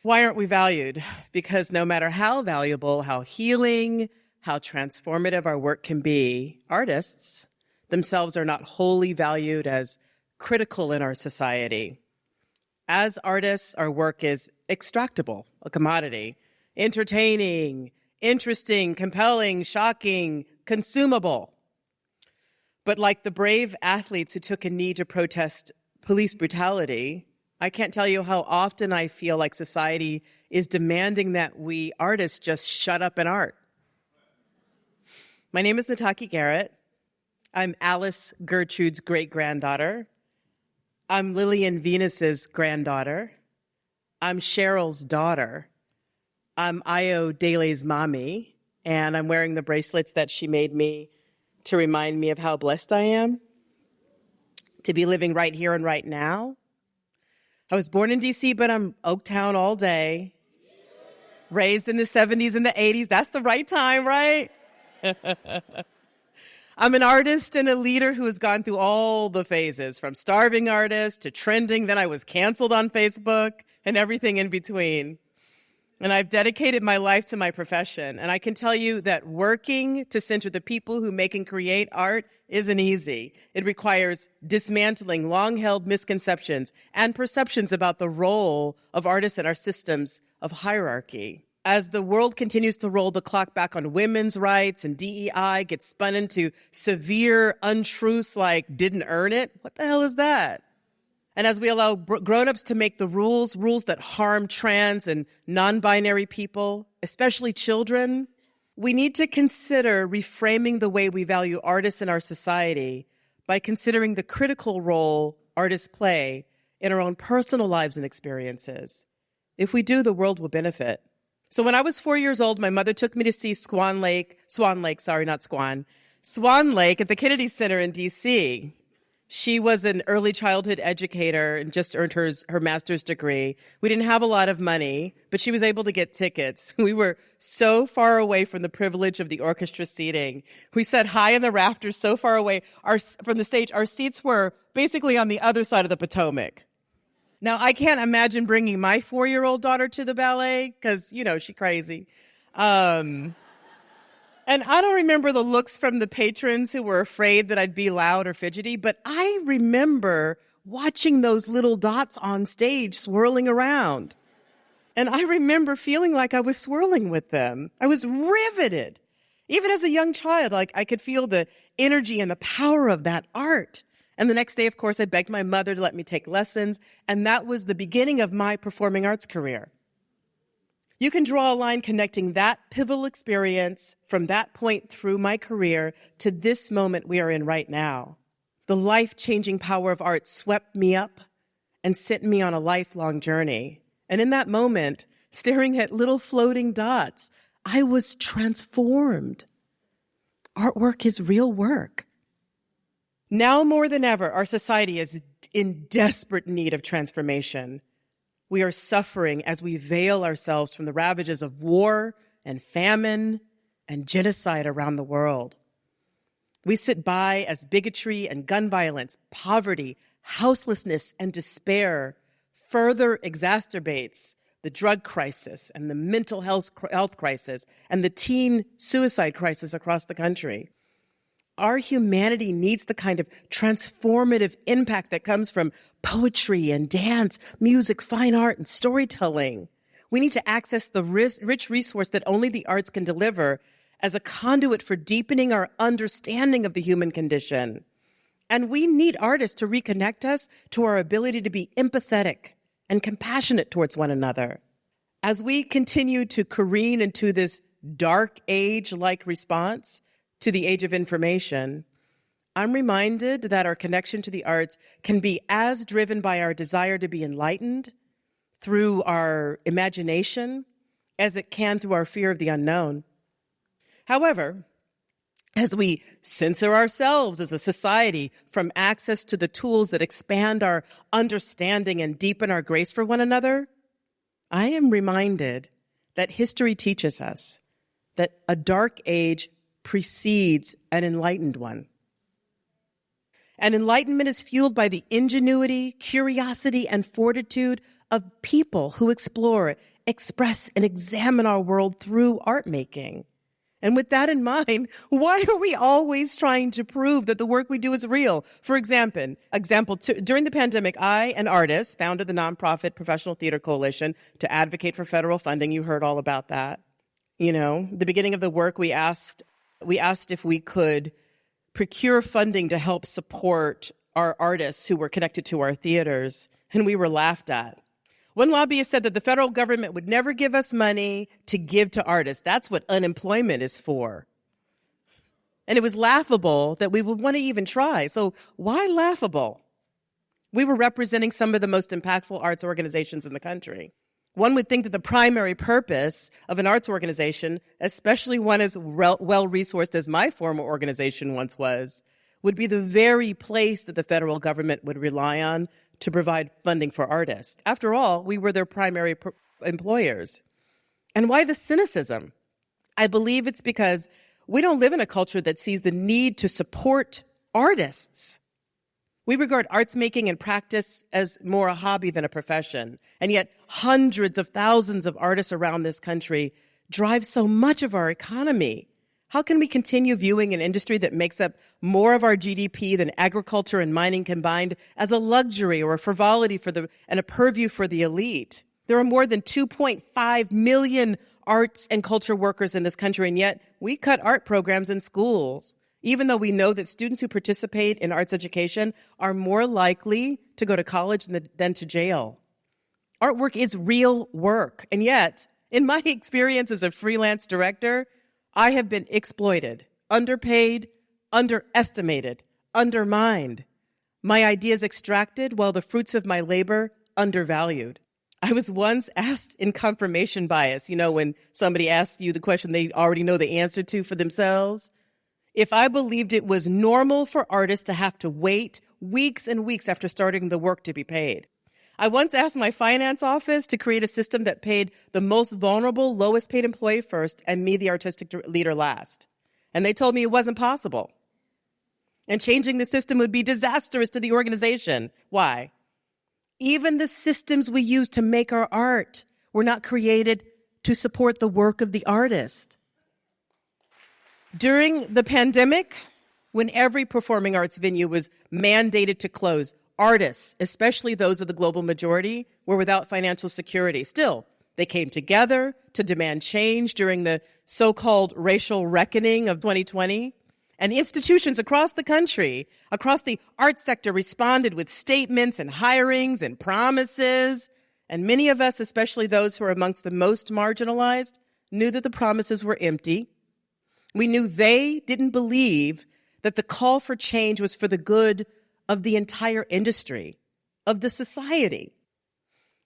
Why aren't we valued? Because no matter how valuable, how healing, how transformative our work can be, artists themselves are not wholly valued as critical in our society. As artists, our work is extractable, a commodity, entertaining, interesting, compelling, shocking, consumable. But like the brave athletes who took a knee to protest police brutality, I can't tell you how often I feel like society is demanding that we artists just shut up in art. My name is Nataki Garrett. I'm Alice Gertrude's great-granddaughter. I'm Lillian Venus's granddaughter. I'm Cheryl's daughter. I'm Io Dele's mommy, and I'm wearing the bracelets that she made me to remind me of how blessed I am to be living right here and right now. I was born in D.C., but I'm Oaktown all day. Raised in the 70s and the 80s. That's the right time, right? I'm an artist and a leader who has gone through all the phases, from starving artist to trending. Then I was canceled on Facebook and everything in between. And I've dedicated my life to my profession. And I can tell you that working to center the people who make and create art isn't easy. It requires dismantling long-held misconceptions and perceptions about the role of artists in our systems of hierarchy. As the world continues to roll the clock back on women's rights and DEI gets spun into severe untruths like didn't earn it, what the hell is that? And as we allow grown-ups to make the rules that harm trans and non-binary people, especially children, we need to consider reframing the way we value artists in our society by considering the critical role artists play in our own personal lives and experiences. If we do, the world will benefit. So when I was 4 years old, my mother took me to see Swan Lake at the Kennedy Center in D.C. She was an early childhood educator and just earned her master's degree. We didn't have a lot of money, but she was able to get tickets. We were so far away from the privilege of the orchestra seating. We sat high in the rafters, so far away from the stage. Our seats were basically on the other side of the Potomac. Now, I can't imagine bringing my 4-year-old daughter to the ballet because, you know, she's crazy. And I don't remember the looks from the patrons who were afraid that I'd be loud or fidgety, but I remember watching those little dots on stage swirling around. And I remember feeling like I was swirling with them. I was riveted. Even as a young child, like I could feel the energy and the power of that art. And the next day, of course, I begged my mother to let me take lessons, and that was the beginning of my performing arts career. You can draw a line connecting that pivotal experience from that point through my career to this moment we are in right now. The life-changing power of art swept me up and sent me on a lifelong journey. And in that moment, staring at little floating dots, I was transformed. Artwork is real work. Now more than ever, our society is in desperate need of transformation. We are suffering as we veil ourselves from the ravages of war and famine and genocide around the world. We sit by as bigotry and gun violence, poverty, houselessness, and despair further exacerbates the drug crisis and the mental health crisis and the teen suicide crisis across the country. Our humanity needs the kind of transformative impact that comes from poetry and dance, music, fine art, and storytelling. We need to access the rich resource that only the arts can deliver as a conduit for deepening our understanding of the human condition. And we need artists to reconnect us to our ability to be empathetic and compassionate towards one another. As we continue to careen into this dark age-like response to the age of information, I'm reminded that our connection to the arts can be as driven by our desire to be enlightened through our imagination as it can through our fear of the unknown. However, as we censor ourselves as a society from access to the tools that expand our understanding and deepen our grace for one another, I am reminded that history teaches us that a dark age precedes an enlightened one. And enlightenment is fueled by the ingenuity, curiosity, and fortitude of people who explore, express, and examine our world through art making. And with that in mind, why are we always trying to prove that the work we do is real? For example, during the pandemic, I, an artist, founded the nonprofit Professional Theater Coalition to advocate for federal funding. You heard all about that. You know, the beginning of the work, we asked if we could procure funding to help support our artists who were connected to our theaters, and we were laughed at. One lobbyist said that the federal government would never give us money to give to artists. That's what unemployment is for. And it was laughable that we would want to even try. So why laughable? We were representing some of the most impactful arts organizations in the country. One would think that the primary purpose of an arts organization, especially one as well-resourced as my former organization once was, would be the very place that the federal government would rely on to provide funding for artists. After all, we were their primary employers. And why the cynicism? I believe it's because we don't live in a culture that sees the need to support artists. We regard arts making and practice as more a hobby than a profession. And yet hundreds of thousands of artists around this country drive so much of our economy. How can we continue viewing an industry that makes up more of our GDP than agriculture and mining combined as a luxury or a frivolity and a purview for the elite? There are more than 2.5 million arts and culture workers in this country, and yet we cut art programs in schools, even though we know that students who participate in arts education are more likely to go to college than to jail. Artwork is real work, and yet, in my experience as a freelance director, I have been exploited, underpaid, underestimated, undermined. My ideas extracted while the fruits of my labor undervalued. I was once asked in confirmation bias, you know, when somebody asks you the question they already know the answer to for themselves, if I believed it was normal for artists to have to wait weeks and weeks after starting the work to be paid. I once asked my finance office to create a system that paid the most vulnerable, lowest paid employee first and me, the artistic leader, last. And they told me it wasn't possible. And changing the system would be disastrous to the organization. Why? Even the systems we use to make our art were not created to support the work of the artist. During the pandemic, when every performing arts venue was mandated to close, artists, especially those of the global majority, were without financial security. Still, they came together to demand change during the so-called racial reckoning of 2020. And institutions across the country, across the arts sector, responded with statements and hirings and promises. And many of us, especially those who are amongst the most marginalized, knew that the promises were empty. We knew they didn't believe that the call for change was for the good of the entire industry, of the society.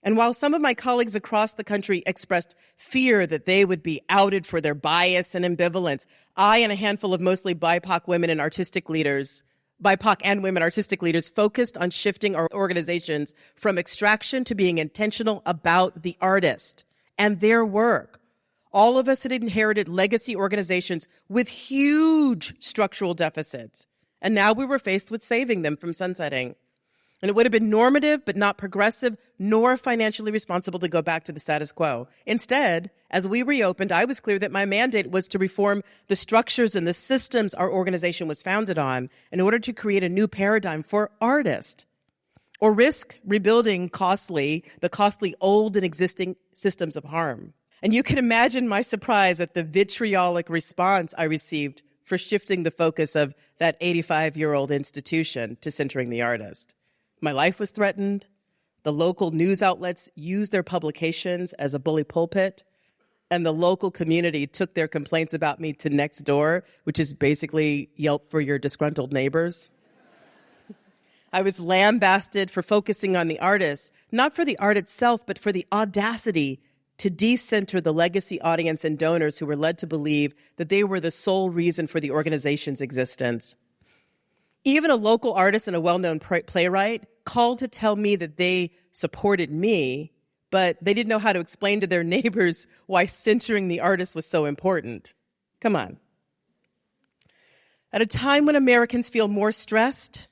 And while some of my colleagues across the country expressed fear that they would be outed for their bias and ambivalence, I and a handful of mostly BIPOC women and artistic leaders, BIPOC and women artistic leaders, focused on shifting our organizations from extraction to being intentional about the artist and their work. All of us had inherited legacy organizations with huge structural deficits, and now we were faced with saving them from sunsetting. And it would have been normative, but not progressive, nor financially responsible to go back to the status quo. Instead, as we reopened, I was clear that my mandate was to reform the structures and the systems our organization was founded on in order to create a new paradigm for artists, or risk rebuilding the costly old and existing systems of harm. And you can imagine my surprise at the vitriolic response I received for shifting the focus of that 85-year-old institution to centering the artist. My life was threatened. The local news outlets used their publications as a bully pulpit, and the local community took their complaints about me to Nextdoor, which is basically Yelp for your disgruntled neighbors. I was lambasted for focusing on the artist, not for the art itself, but for the audacity to decenter the legacy audience and donors who were led to believe that they were the sole reason for the organization's existence. Even a local artist and a well-known playwright called to tell me that they supported me, but they didn't know how to explain to their neighbors why centering the artist was so important. Come on. At a time when Americans feel more stressed,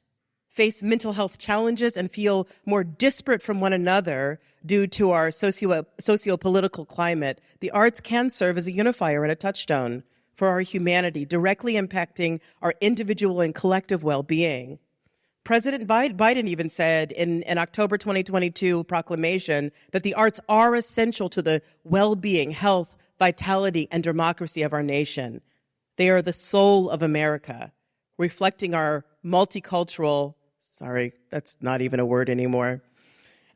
face mental health challenges, and feel more disparate from one another due to our socio-political climate, the arts can serve as a unifier and a touchstone for our humanity, directly impacting our individual and collective well-being. President Biden even said in an October 2022 proclamation that the arts are essential to the well-being, health, vitality, and democracy of our nation. They are the soul of America, reflecting our multicultural, sorry, that's not even a word anymore,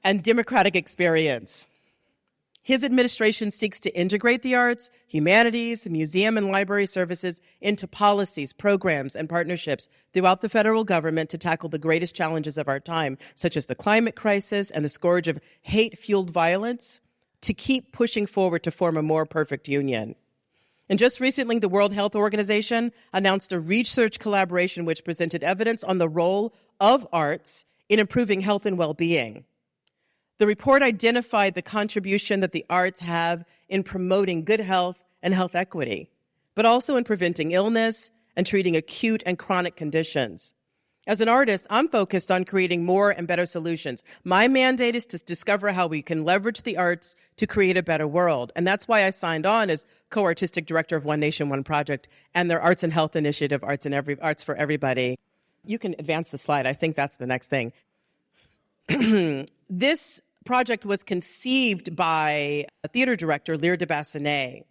and democratic experience. His administration seeks to integrate the arts, humanities, museum and library services into policies, programs, and partnerships throughout the federal government to tackle the greatest challenges of our time, such as the climate crisis and the scourge of hate-fueled violence, to keep pushing forward to form a more perfect union. And just recently, the World Health Organization announced a research collaboration which presented evidence on the role of arts in improving health and well-being. The report identified the contribution that the arts have in promoting good health and health equity, but also in preventing illness and treating acute and chronic conditions. As an artist, I'm focused on creating more and better solutions. My mandate is to discover how we can leverage the arts to create a better world. And that's why I signed on as co-artistic director of One Nation, One Project and their Arts and Health Initiative, Arts for Everybody. You can advance the slide. I think that's the next thing. This project was conceived by a theater director, Lyre de Bassanet.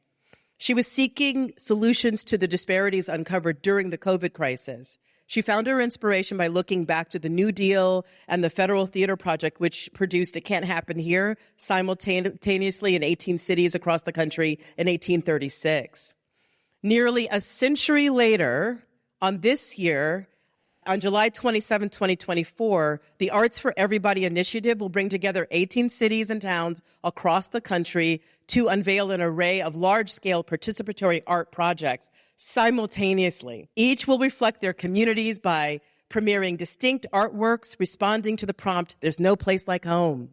She was seeking solutions to the disparities uncovered during the COVID crisis. She found her inspiration by looking back to the New Deal and the Federal Theater Project, which produced It Can't Happen Here simultaneously in 18 cities across the country in 1836. Nearly a century later, on this year, on July 27, 2024, the Arts for Everybody initiative will bring together 18 cities and towns across the country to unveil an array of large-scale participatory art projects simultaneously. Each will reflect their communities by premiering distinct artworks responding to the prompt, "There's no place like home."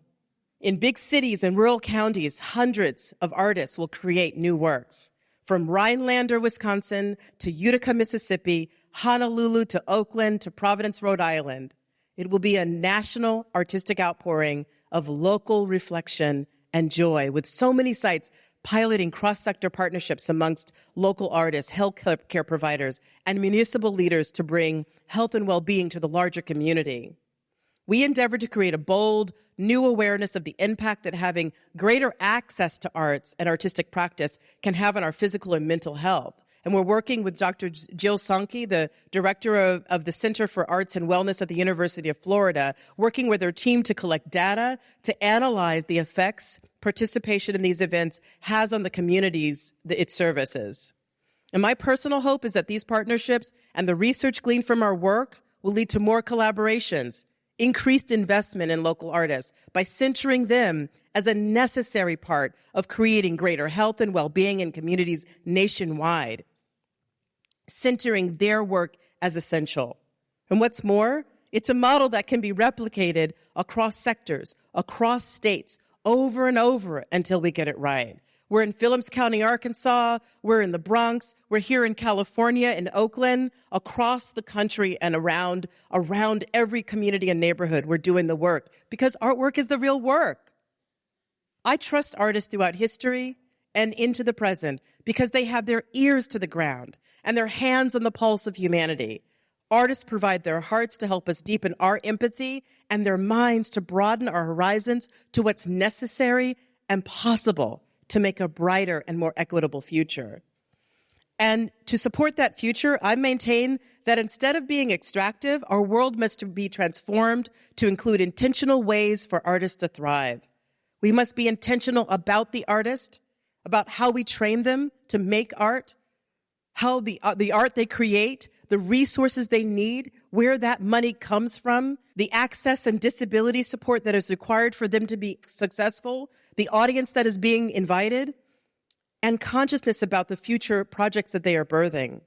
In big cities and rural counties, hundreds of artists will create new works. From Rhinelander, Wisconsin, to Utica, Mississippi, Honolulu to Oakland to Providence, Rhode Island. It will be a national artistic outpouring of local reflection and joy, with so many sites piloting cross-sector partnerships amongst local artists, health care providers, and municipal leaders to bring health and well-being to the larger community. We endeavor to create a bold, new awareness of the impact that having greater access to arts and artistic practice can have on our physical and mental health. And we're working with Dr. Jill Sankey, the director of the Center for Arts and Wellness at the University of Florida, working with her team to collect data to analyze the effects participation in these events has on the communities that it services. And my personal hope is that these partnerships and the research gleaned from our work will lead to more collaborations, increased investment in local artists by centering them as a necessary part of creating greater health and well-being in communities nationwide, centering their work as essential. And what's more, it's a model that can be replicated across sectors, across states, over and over until we get it right. We're in Phillips County, Arkansas. We're in the Bronx. We're here in California, in Oakland, across the country and around every community and neighborhood. We're doing the work because artwork is the real work. I trust artists throughout history and into the present because they have their ears to the ground and their hands on the pulse of humanity. Artists provide their hearts to help us deepen our empathy and their minds to broaden our horizons to what's necessary and possible to make a brighter and more equitable future. And to support that future, I maintain that instead of being extractive, our world must be transformed to include intentional ways for artists to thrive. We must be intentional about the artist, about how we train them to make art, how the art they create, the resources they need, where that money comes from, the access and disability support that is required for them to be successful, the audience that is being invited, and consciousness about the future projects that they are birthing.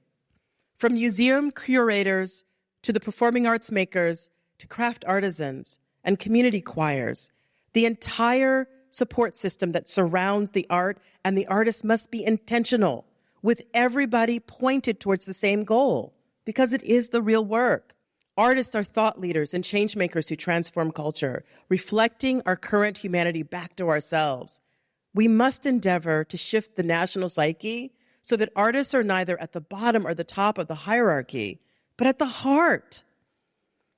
From museum curators to the performing arts makers to craft artisans and community choirs, the entire support system that surrounds the art and the artist must be intentional, with everybody pointed towards the same goal, because it is the real work. Artists are thought leaders and change makers who transform culture, reflecting our current humanity back to ourselves. We must endeavor to shift the national psyche so that artists are neither at the bottom or the top of the hierarchy, but at the heart.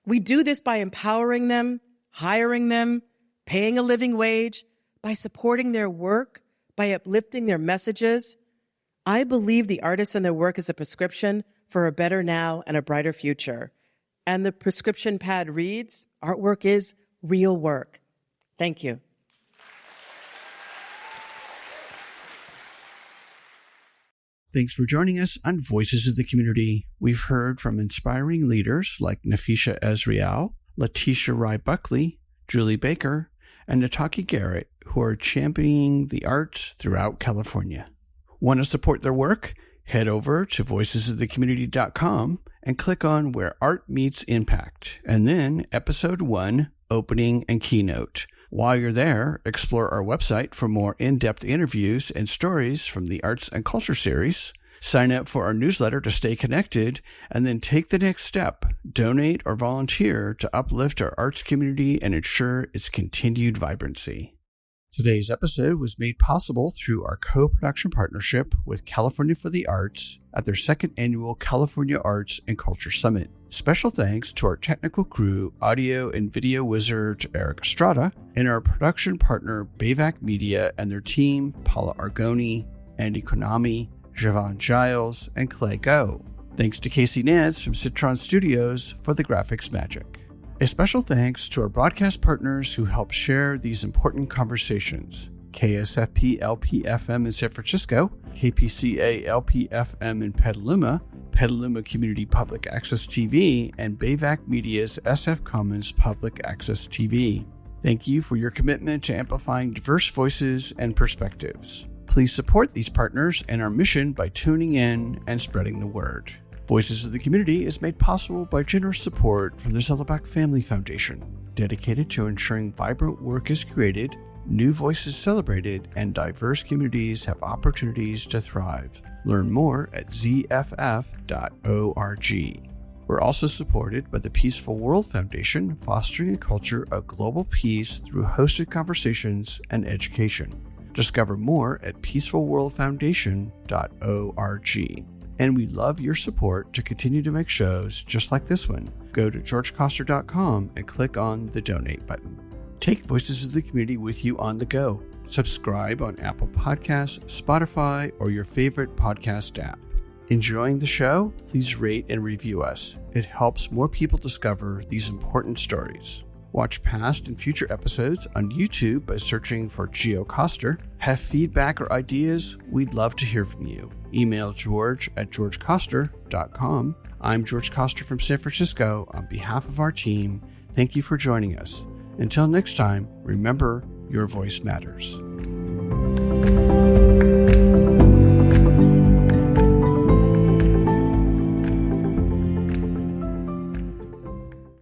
We do this by empowering them, hiring them, paying a living wage, by supporting their work, by uplifting their messages. I believe the artists and their work is a prescription for a better now and a brighter future. And the prescription pad reads, artwork is real work. Thank you. Thanks for joining us on Voices of the Community. We've heard from inspiring leaders like Nefesha Yisra'el, Leticia Rhi Buckley, Julie Baker, and Nataki Garrett, who are championing the arts throughout California. Want to support their work? Head over to voicesofthecommunity.com and click on Where Art Meets Impact, and then Episode 1, Opening and Keynote. While you're there, explore our website for more in-depth interviews and stories from the Arts and Culture series. Sign up for our newsletter to stay connected, and then take the next step. Donate or volunteer to uplift our arts community and ensure its continued vibrancy. Today's episode was made possible through our co-production partnership with California for the Arts at their second annual California Arts and Culture Summit. Special thanks to our technical crew, audio and video wizard Eric Estrada, and our production partner Bayvac Media and their team, Paula Argoni, Andy Konami, Javon Giles, and Clay Go. Thanks to Casey Nance from Citron Studios for the graphics magic. A special thanks to our broadcast partners who help share these important conversations. KSFP LP-FM in San Francisco, KPCA LP-FM in Petaluma, Petaluma Community Public Access TV, and Bayvac Media's SF Commons Public Access TV. Thank you for your commitment to amplifying diverse voices and perspectives. Please support these partners and our mission by tuning in and spreading the word. Voices of the Community is made possible by generous support from the Zellerbach Family Foundation, dedicated to ensuring vibrant work is created, new voices celebrated, and diverse communities have opportunities to thrive. Learn more at zff.org. We're also supported by the Peaceful World Foundation, fostering a culture of global peace through hosted conversations and education. Discover more at peacefulworldfoundation.org. And we'd love your support to continue to make shows just like this one. Go to georgecoster.com and click on the donate button. Take Voices of the Community with you on the go. Subscribe on Apple Podcasts, Spotify, or your favorite podcast app. Enjoying the show? Please rate and review us. It helps more people discover these important stories. Watch past and future episodes on YouTube by searching for Geo Coster. Have feedback or ideas? We'd love to hear from you. Email george@georgecoster.com. I'm George Coster from San Francisco. On behalf of our team, thank you for joining us. Until next time, remember, your voice matters.